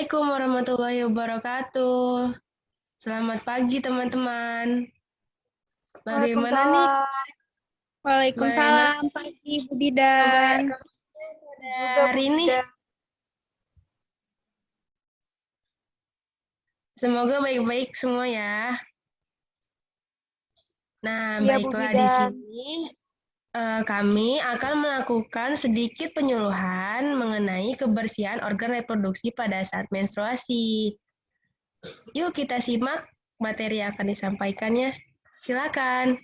Assalamualaikum warahmatullahi wabarakatuh. Selamat pagi teman-teman. Bagaimana nih? Waalaikumsalam. Bagaimana Waalaikumsalam pagi Bu kabar Bidan. pada Juga Bu hari ini? Bida. Semoga baik-baik semua ya. Nah, Iya Bu baiklah di Bidan. sini kami akan melakukan sedikit penyuluhan mengenai kebersihan organ reproduksi pada saat menstruasi. Yuk kita simak materi yang akan disampaikannya. Silakan.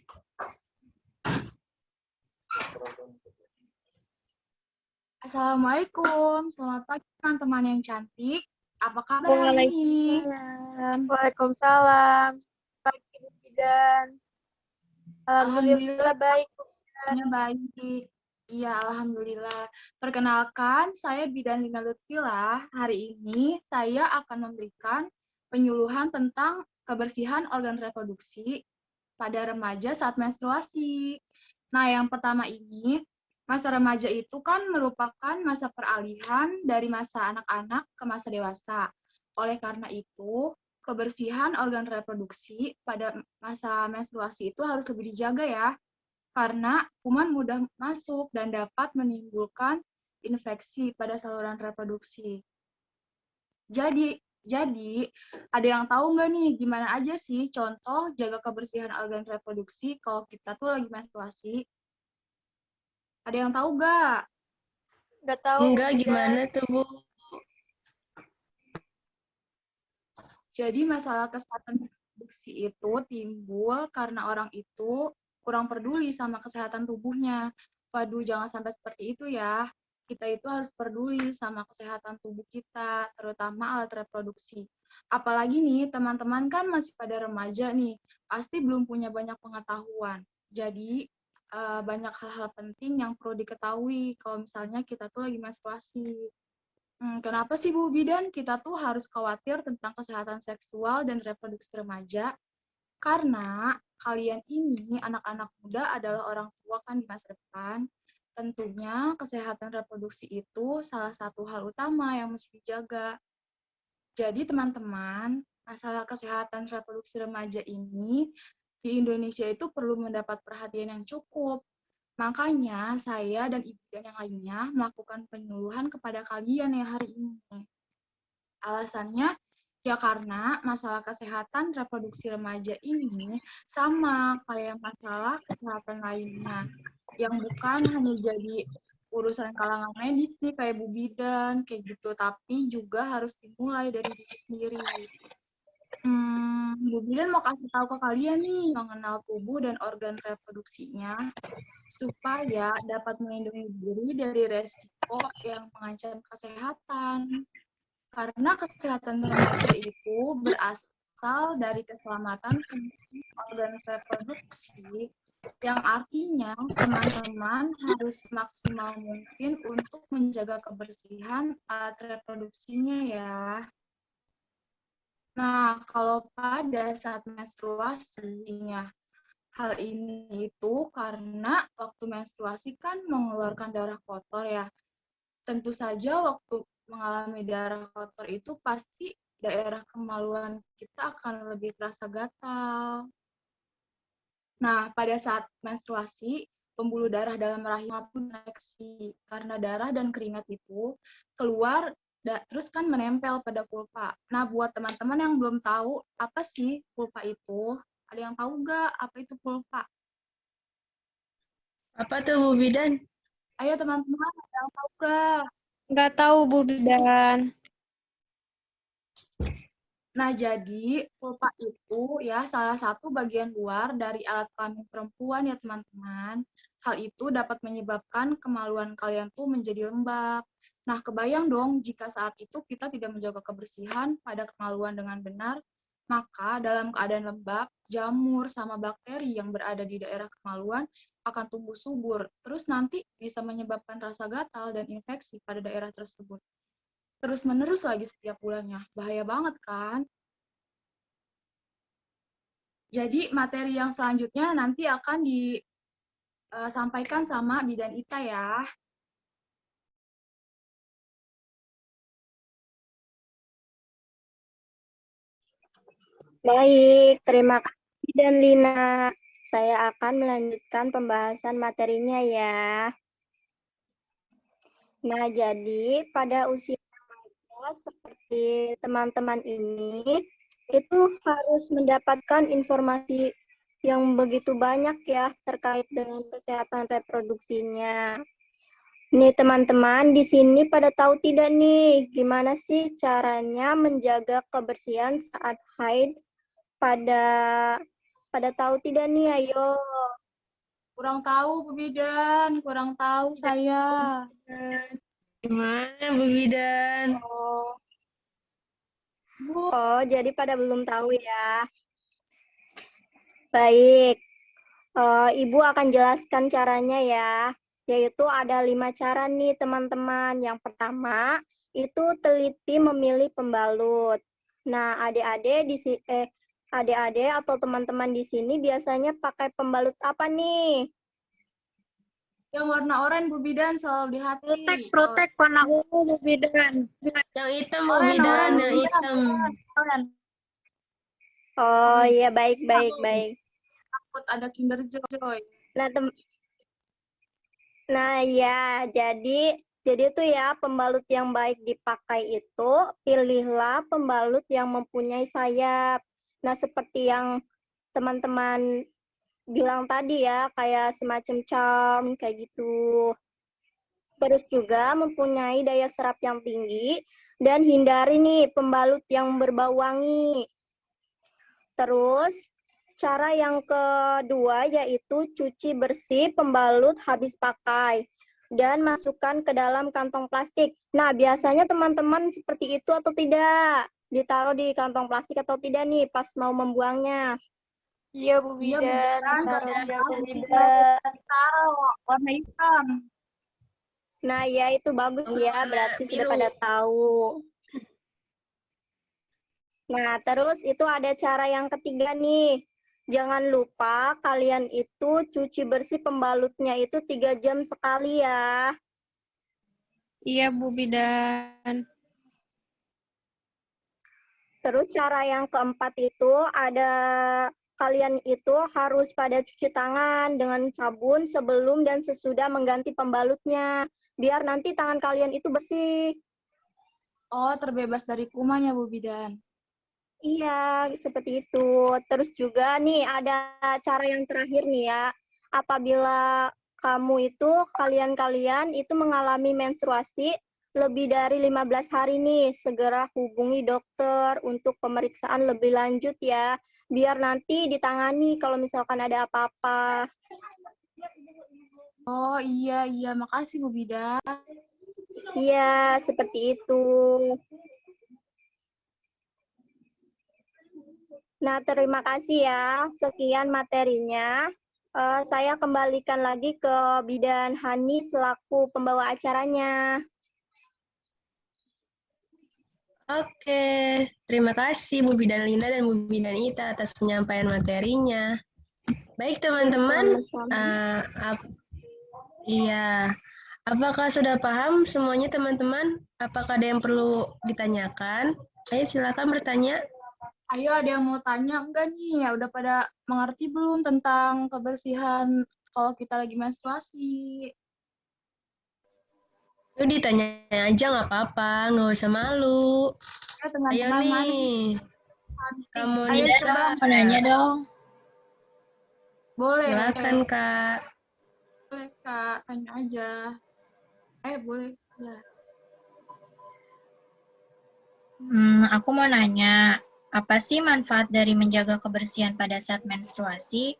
Assalamualaikum, selamat pagi teman-teman yang cantik. Apa kabar hari ini? Waalaikumsalam. Waalaikumsalam. Pagi Bu Bidan. Alhamdulillah baik. Alhamdulillah baik. Iya, alhamdulillah. Perkenalkan, saya Bidan Lina Lutfila. Hari ini saya akan memberikan penyuluhan tentang kebersihan organ reproduksi pada remaja saat menstruasi. Nah, yang pertama ini, masa remaja itu kan merupakan masa peralihan dari masa anak-anak ke masa dewasa. Oleh karena itu, kebersihan organ reproduksi pada masa menstruasi itu harus lebih dijaga ya, karena kuman mudah masuk dan dapat menimbulkan infeksi pada saluran reproduksi. Jadi, ada yang tahu nggak nih gimana aja sih contoh jaga kebersihan organ reproduksi kalau kita tuh lagi menstruasi? Ada yang tahu nggak? Nggak tahu Bu Enggak, Bidan. gimana tuh, Bu? Jadi masalah kesehatan reproduksi itu timbul karena orang itu kurang peduli sama kesehatan tubuhnya. Waduh, jangan sampai seperti itu ya. Kita itu harus peduli sama kesehatan tubuh kita, terutama alat reproduksi. Apalagi nih, teman-teman kan masih pada remaja nih, pasti belum punya banyak pengetahuan. Jadi, banyak hal-hal penting yang perlu diketahui kalau misalnya kita tuh lagi menstruasi. Kenapa sih Bu Bidan kita tuh harus khawatir tentang kesehatan seksual dan reproduksi remaja? Karena kalian ini anak-anak muda adalah orang tua kan di masa depan. Tentunya kesehatan reproduksi itu salah satu hal utama yang mesti dijaga. Jadi teman-teman, masalah kesehatan reproduksi remaja ini di Indonesia itu perlu mendapat perhatian yang cukup. Makanya saya dan ibu dan yang lainnya melakukan penyuluhan kepada kalian ya hari ini. Alasannya ya karena masalah kesehatan reproduksi remaja ini sama kayak masalah kesehatan lainnya, yang bukan hanya jadi urusan kalangan medis nih kayak Bu Bidan kayak gitu, tapi juga harus dimulai dari diri sendiri. Bu Bidan mau kasih tahu ke kalian nih mengenal tubuh dan organ reproduksinya supaya dapat melindungi diri dari resiko yang mengancam kesehatan. Karena kesehatan remaja itu berasal dari keselamatan fungsi organ reproduksi, yang artinya teman-teman harus semaksimal mungkin untuk menjaga kebersihan alat reproduksinya ya. Nah, kalau pada saat menstruasinya, hal ini itu karena waktu menstruasi kan mengeluarkan darah kotor ya. Tentu saja waktu mengalami darah kotor itu pasti daerah kemaluan kita akan lebih terasa gatal. Nah, pada saat menstruasi, pembuluh darah dalam rahim itu koneksi karena darah dan keringat itu keluar terus kan menempel pada pulpa. Nah, buat teman-teman yang belum tahu apa sih pulpa itu, ada yang tahu nggak apa itu pulpa? Apa tuh, Bu Bidan? Ayo teman-teman, ada yang tahu nggak? Nggak tahu Bu Bidan. Nah, jadi pulpa itu ya salah satu bagian luar dari alat kelamin perempuan ya teman-teman. Hal itu dapat menyebabkan kemaluan kalian tuh menjadi lembab. Nah, kebayang dong jika saat itu kita tidak menjaga kebersihan pada kemaluan dengan benar, maka dalam keadaan lembab, jamur sama bakteri yang berada di daerah kemaluan akan tumbuh subur. Terus nanti bisa menyebabkan rasa gatal dan infeksi pada daerah tersebut. Terus-menerus lagi setiap bulannya. Bahaya banget kan? Jadi materi yang selanjutnya nanti akan disampaikan sama Bidan Ita ya. Baik, terima kasih dan Lina. Saya akan melanjutkan pembahasan materinya ya. Nah, jadi pada usia remaja seperti teman-teman ini, itu harus mendapatkan informasi yang begitu banyak ya terkait dengan kesehatan reproduksinya. Nih teman-teman, di sini pada tahu tidak nih, gimana sih caranya menjaga kebersihan saat haid? Pada tahu tidak nih, ayo. Kurang tahu, Bu Bidan. Kurang tahu saya. Gimana Bu Bidan? Bu, Oh, jadi pada belum tahu ya. Baik, Ibu akan jelaskan caranya ya. Yaitu ada 5 cara nih teman-teman. Yang pertama, itu teliti memilih pembalut. Nah, adik-adik atau teman-teman di sini biasanya pakai pembalut apa nih? yang warna oranye Bu Bidan selalu di hati. Protek warna ungu Bu Bidan. Yang hitam Bu Bidan, yang hitam. Oh iya, baik. Takut ada Kinder Joy. Nah ya, jadi tuh ya pembalut yang baik dipakai itu pilihlah pembalut yang mempunyai sayap. Nah seperti yang teman-teman bilang tadi ya, kayak semacam charm kayak gitu. Terus juga mempunyai daya serap yang tinggi dan hindari nih pembalut yang berbau wangi. Terus cara yang kedua yaitu cuci bersih pembalut habis pakai dan masukkan ke dalam kantong plastik. Nah, biasanya teman-teman seperti itu atau tidak? Ditaruh di kantong plastik atau tidak nih pas mau membuangnya? Iya, Bu Iya, Bu Bidan. Bidan. Taruh warna hitam. Nah, ya itu bagus ya, berarti sudah pada tahu. Nah, terus itu ada cara yang ketiga nih. Jangan lupa kalian itu cuci bersih pembalutnya itu 3 jam sekali ya. Iya Bu Bidan. Terus cara yang keempat itu ada kalian itu harus pada cuci tangan dengan sabun sebelum dan sesudah mengganti pembalutnya. Biar nanti tangan kalian itu bersih. Oh, terbebas dari kuman ya Bu Bidan. Iya, seperti itu. Terus juga nih ada cara yang terakhir nih ya. Apabila kalian itu mengalami menstruasi lebih dari 15 hari nih, segera hubungi dokter untuk pemeriksaan lebih lanjut ya. Biar nanti ditangani kalau misalkan ada apa-apa. Oh iya, makasih Bu Bidan. Iya, seperti itu. Nah, terima kasih ya. Sekian materinya. Saya kembalikan lagi ke Bidan Hani selaku pembawa acaranya. Oke, terima kasih Bu Bidan Lina dan Bu Bidan Ita atas penyampaian materinya. Baik teman-teman, iya. Apakah sudah paham semuanya teman-teman? Apakah ada yang perlu ditanyakan? Ayo silakan bertanya. Ayo, ada yang mau tanya enggak nih? Ya udah pada mengerti belum tentang kebersihan kalau kita lagi menstruasi? Yuk ditanya aja nggak apa-apa, nggak usah malu. Ya, Ayo teman-teman, nih, kamu Ayo Nida. coba mau nanya dong. Boleh. Silakan Kak. Boleh Kak, tanya aja. Boleh. Ya. Aku mau nanya, apa sih manfaat dari menjaga kebersihan pada saat menstruasi?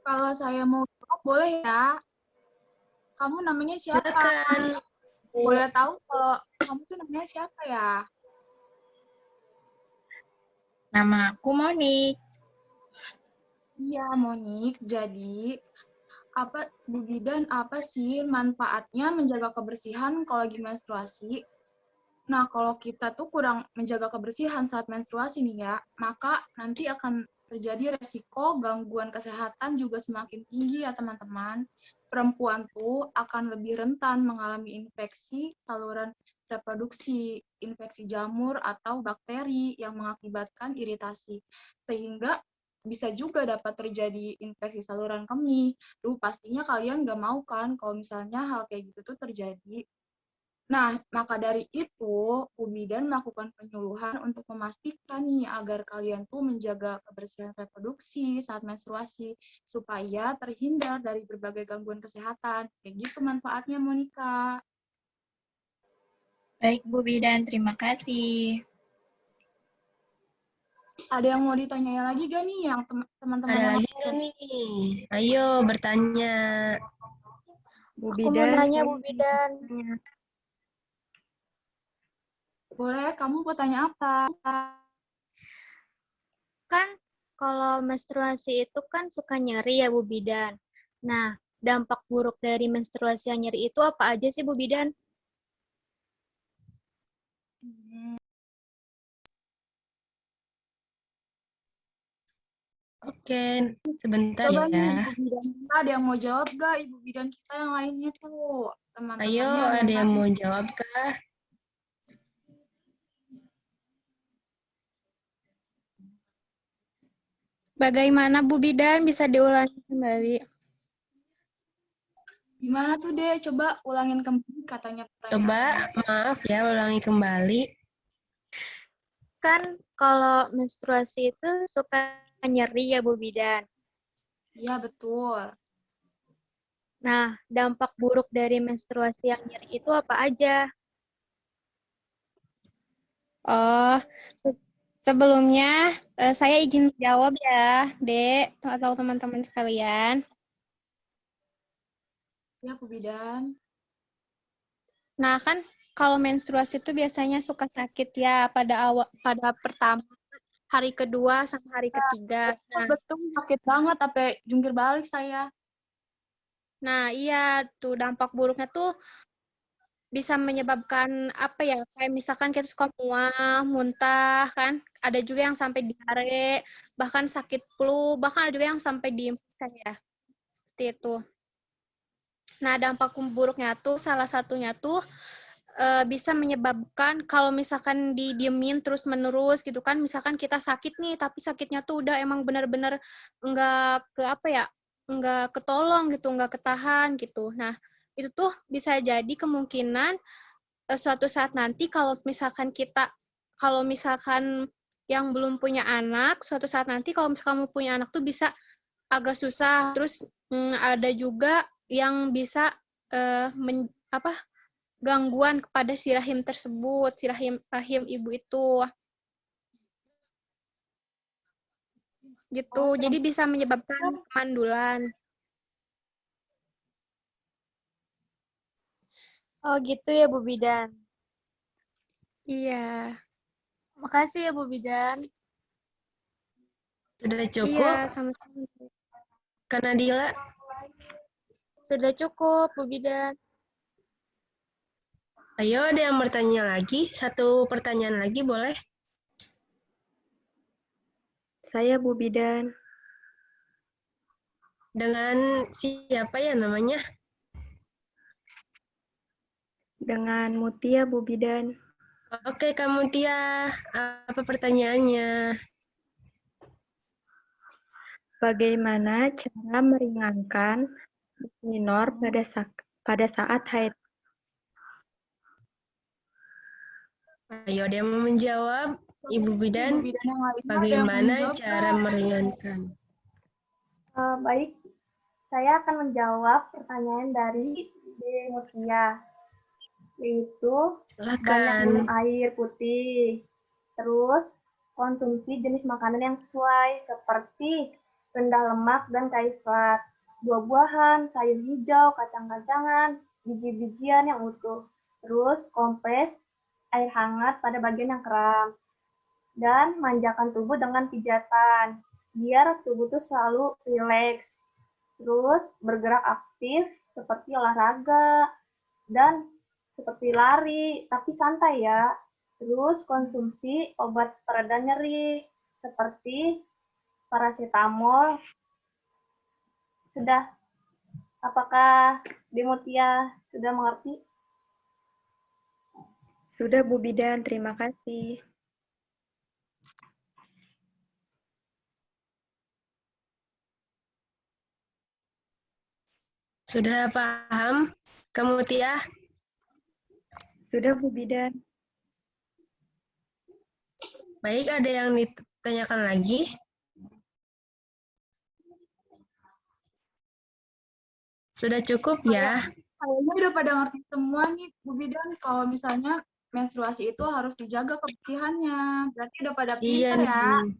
Kalau saya mau jawab, boleh ya? Kamu namanya siapa? Silakan. Boleh tahu kalau kamu tuh namanya siapa ya? Nama aku Monik. Iya, Monik. Jadi, Bu Bidan, apa sih manfaatnya menjaga kebersihan kalau lagi menstruasi? Nah, kalau kita tuh kurang menjaga kebersihan saat menstruasi nih ya, maka nanti akan terjadi resiko gangguan kesehatan juga semakin tinggi ya teman-teman. Perempuan tuh akan lebih rentan mengalami infeksi saluran reproduksi, infeksi jamur atau bakteri yang mengakibatkan iritasi. Sehingga bisa juga dapat terjadi infeksi saluran kemih. Pastinya kalian nggak mau kan kalau misalnya hal kayak gitu tuh terjadi. Nah, maka dari itu, Bu Bidan melakukan penyuluhan untuk memastikan nih agar kalian tuh menjaga kebersihan reproduksi saat menstruasi, supaya terhindar dari berbagai gangguan kesehatan. Kayak gitu manfaatnya, Monica. Baik, Bu Bidan, terima kasih. Ada yang mau ditanya lagi gak nih yang teman-teman Ada yang lagi lain? nggak nih? Ayo bertanya. Bu Aku mau Bidan, nanya, saya Bu Bidan. Boleh, kamu mau tanya apa? Kan kalau menstruasi itu kan suka nyeri ya, Bu Bidan. Nah, dampak buruk dari menstruasi yang nyeri itu apa aja sih, Bu Bidan? Oke, sebentar Coba nih, ya. Ibu Bidan kita ada yang mau jawab gak? Ibu Bidan kita yang lainnya tuh. Ayo, Teman-temannya ada yang tanya. mau jawab kah? Bagaimana, Bu Bidan? Bisa diulangi kembali? Gimana tuh deh? Coba ulangin kembali katanya Coba, pertanyaannya. maaf ya, ulangi kembali. Kan kalau menstruasi itu suka nyeri ya, Bu Bidan. Iya, betul. Nah, dampak buruk dari menstruasi yang nyeri itu apa aja? Oh, sebelumnya saya izin jawab ya, Dek, atau teman-teman sekalian. Ya, Bu Bidan. Nah, kan kalau menstruasi itu biasanya suka sakit ya pada pertama, hari kedua sampai hari ketiga. Betul, sakit banget sampai jungkir balik saya. Nah, iya tuh dampak buruknya tuh bisa menyebabkan apa ya? Kayak misalkan kita suka mual, muntah kan. Ada juga yang sampai diare, bahkan sakit flu, bahkan ada juga yang sampai diinfus kan ya. Seperti itu. Nah, dampak buruknya tuh salah satunya tuh bisa menyebabkan kalau misalkan didiemin terus-menerus gitu kan, misalkan kita sakit nih, tapi sakitnya tuh udah emang benar-benar nggak ke apa ya, nggak ketolong gitu, nggak ketahan gitu. Nah, itu tuh bisa jadi kemungkinan suatu saat nanti kalau misalkan yang belum punya anak, suatu saat nanti kalau misalkan kamu punya anak tuh bisa agak susah. Terus ada juga yang bisa gangguan kepada si rahim tersebut, si rahim ibu itu. Gitu. Jadi bisa menyebabkan kemandulan. Oh gitu ya, Bu Bidan. Iya. Makasih ya, Bu Bidan. Sudah cukup, Iya, sama-sama. Kak Nadila? Sudah cukup, Bu Bidan. Ayo, ada yang bertanya lagi? Satu pertanyaan lagi boleh? saya Bu Bidan. Dengan siapa ya namanya? Dengan Mutia Bu Bidan. Oke, kamu Tia. Apa pertanyaannya? Bagaimana cara meringankan minor pada saat haid? Ayo, ada yang mau menjawab? Ibu Bidan, Ibu Bidan yang lainnya ada yang mau bagaimana menjawab, cara Kak? meringankan? Baik, saya akan menjawab pertanyaan dari Mutia, yaitu banyak Silakan. minum air putih, terus konsumsi jenis makanan yang sesuai seperti rendah lemak dan kaya serat, buah-buahan, sayur hijau, kacang-kacangan, biji-bijian yang utuh, terus kompres air hangat pada bagian yang kram, dan manjakan tubuh dengan pijatan biar tubuh tuh selalu rileks. Terus bergerak aktif seperti olahraga dan seperti lari, tapi santai ya. Terus konsumsi obat pereda nyeri seperti paracetamol. Sudah, apakah Demotia sudah mengerti? Sudah Bu Bidan, terima kasih. Sudah paham, kamu Tia? Sudah Bu Bidan. Baik, ada yang ditanyakan lagi? Sudah cukup ya? Kayaknya udah pada ngerti semua nih, Bu Bidan. Kalau misalnya menstruasi itu harus dijaga kebersihannya. Berarti udah pada Iya pinter ya. nih.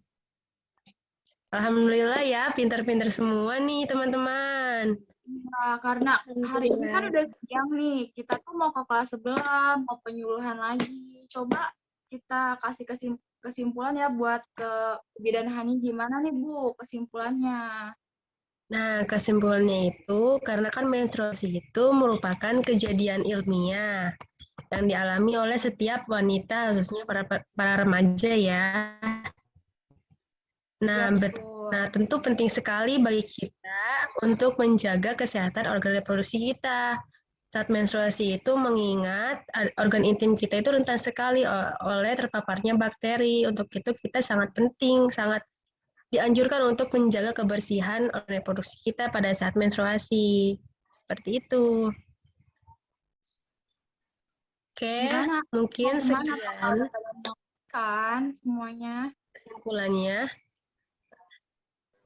Alhamdulillah ya, pintar-pintar semua nih teman-teman. Nah, karena hari ini kan udah siang nih, kita tuh mau ke kelas sebelah, mau penyuluhan lagi. Coba kita kasih kesimpulan ya buat ke Bidan Hani, gimana nih Bu kesimpulannya? Nah, kesimpulannya itu, karena kan menstruasi itu merupakan kejadian ilmiah yang dialami oleh setiap wanita, khususnya para remaja ya. Nah, Betul. tentu penting sekali bagi kita untuk menjaga kesehatan organ reproduksi kita. Saat menstruasi itu mengingat organ intim kita itu rentan sekali oleh terpaparnya bakteri. Untuk itu kita sangat penting, sangat dianjurkan untuk menjaga kebersihan organ reproduksi kita pada saat menstruasi. Seperti itu. Oke, Gimana? mungkin Gimana? Apakah sekian udah pada mengerti semuanya? kesimpulannya.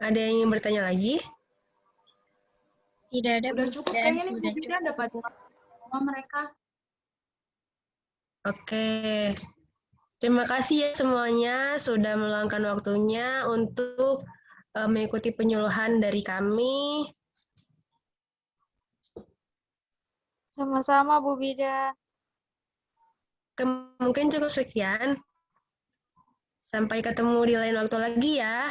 Ada yang ingin bertanya lagi? Tidak ada Udah Bu cukup Bidan, kayaknya nih Bu sudah Bidan, udah pada cukup. semua mereka. Oke. Terima kasih ya semuanya sudah meluangkan waktunya untuk mengikuti penyuluhan dari kami. Sama-sama Bu Bidan. Mungkin cukup sekian. Sampai ketemu di lain waktu lagi ya.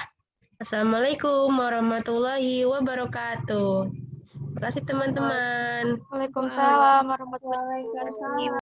Assalamualaikum warahmatullahi wabarakatuh. Terima kasih teman-teman. Waalaikumsalam warahmatullahi wabarakatuh.